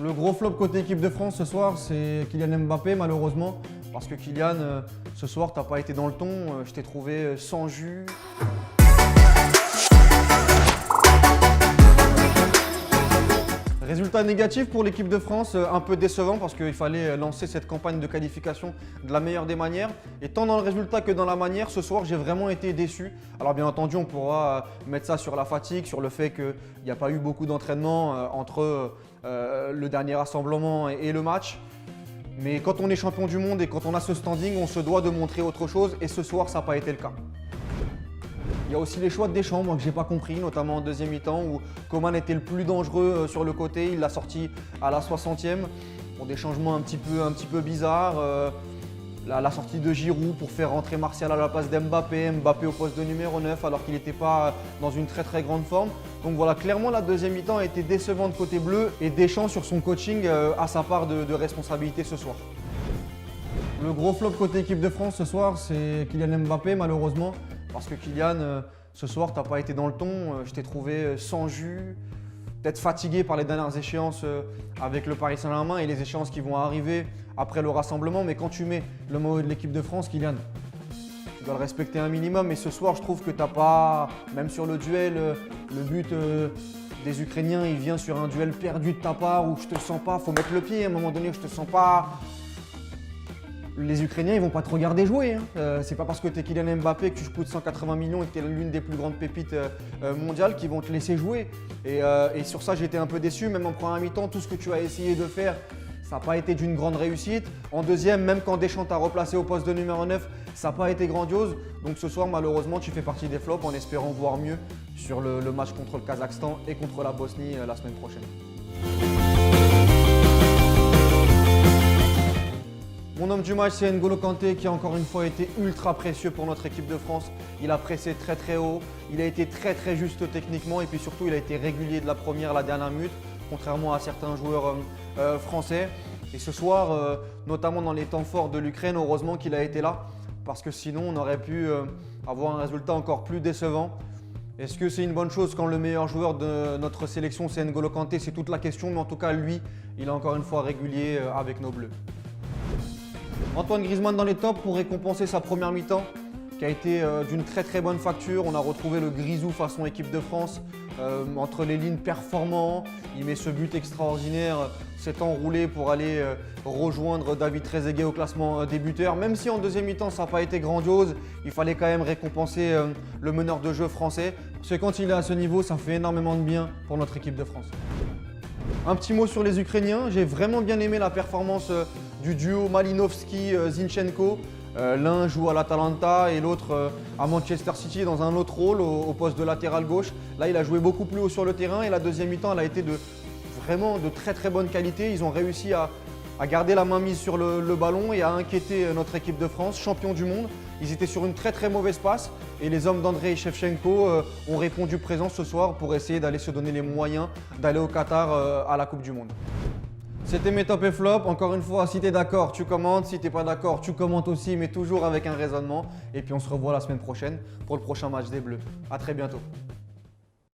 Le gros flop côté équipe de France ce soir, c'est Kylian Mbappé malheureusement. Parce que Kylian, ce soir, t'as pas été dans le ton. Je t'ai trouvé sans jus. Résultat négatif pour l'équipe de France, un peu décevant parce qu'il fallait lancer cette campagne de qualification de la meilleure des manières. Et tant dans le résultat que dans la manière, ce soir, j'ai vraiment été déçu. Alors bien entendu, on pourra mettre ça sur la fatigue, sur le fait qu'il n'y a pas eu beaucoup d'entraînement entre le dernier rassemblement et le match. Mais quand on est champion du monde et quand on a ce standing, on se doit de montrer autre chose et ce soir, ça n'a pas été le cas. Il y a aussi les choix de Deschamps, moi que j'ai pas compris, notamment en deuxième mi-temps où Coman était le plus dangereux sur le côté, il l'a sorti à la 60e. Bon, des changements un petit peu bizarres. La sortie de Giroud pour faire rentrer Martial à la place d'Mbappé, Mbappé au poste de numéro 9 alors qu'il n'était pas dans une très grande forme. Donc voilà, clairement la deuxième mi-temps a été décevante côté bleu et Deschamps sur son coaching a sa part de responsabilité ce soir. Le gros flop côté équipe de France ce soir, c'est Kylian Mbappé malheureusement. Parce que Kylian, ce soir, tu n'as pas été dans le ton. Je t'ai trouvé sans jus, peut-être fatigué par les dernières échéances avec le Paris Saint-Germain et les échéances qui vont arriver après le rassemblement. Mais quand tu mets le maillot de l'équipe de France, Kylian, tu dois le respecter un minimum. Et ce soir, je trouve que tu n'as pas, même sur le duel, le but des Ukrainiens, il vient sur un duel perdu de ta part où je te sens pas, il faut mettre le pied à un moment donné, je te sens pas. Les Ukrainiens, ils vont pas te regarder jouer. C'est pas parce que tu es Kylian Mbappé, que tu coûtes 180 millions et que tu es l'une des plus grandes pépites mondiales qu'ils vont te laisser jouer. Et sur ça, j'ai été un peu déçu. Même en première mi-temps, tout ce que tu as essayé de faire, ça n'a pas été d'une grande réussite. En deuxième, même quand Deschamps t'a replacé au poste de numéro 9, ça n'a pas été grandiose. Donc ce soir, malheureusement, tu fais partie des flops en espérant voir mieux sur le match contre le Kazakhstan et contre la Bosnie la semaine prochaine. Mon homme du match, c'est N'Golo Kanté qui a encore une fois été ultra précieux pour notre équipe de France. Il a pressé très haut, il a été très juste techniquement et puis surtout il a été régulier de la première à la dernière minute, contrairement à certains joueurs français. Et ce soir, notamment dans les temps forts de l'Ukraine, heureusement qu'il a été là parce que sinon on aurait pu avoir un résultat encore plus décevant. Est-ce que c'est une bonne chose quand le meilleur joueur de notre sélection c'est N'Golo Kanté? C'est toute la question, mais en tout cas lui, il est encore une fois régulier avec nos Bleus. Antoine Griezmann dans les tops pour récompenser sa première mi-temps qui a été d'une très bonne facture. On a retrouvé le Grisou façon équipe de France entre les lignes performant. Il met ce but extraordinaire, s'est enroulé pour aller rejoindre David Trezeguet au classement des buteurs. Même si en deuxième mi-temps ça n'a pas été grandiose, il fallait quand même récompenser le meneur de jeu français. Parce que quand il est à ce niveau, ça fait énormément de bien pour notre équipe de France. Un petit mot sur les Ukrainiens, j'ai vraiment bien aimé la performance du duo Malinovski-Zinchenko. L'un joue à l'Atalanta et l'autre à Manchester City dans un autre rôle au poste de latéral gauche. Là, il a joué beaucoup plus haut sur le terrain et la deuxième mi-temps, elle a été vraiment de très bonne qualité. Ils ont réussi à garder la main mise sur le ballon et à inquiéter notre équipe de France, champion du monde. Ils étaient sur une très mauvaise passe et les hommes d'Andrei Shevchenko ont répondu présent ce soir pour essayer d'aller se donner les moyens d'aller au Qatar à la Coupe du Monde. C'était mes top et flop. Encore une fois, si tu es d'accord, tu commentes. Si tu n'es pas d'accord, tu commentes aussi, mais toujours avec un raisonnement. Et puis on se revoit la semaine prochaine pour le prochain match des Bleus. À très bientôt.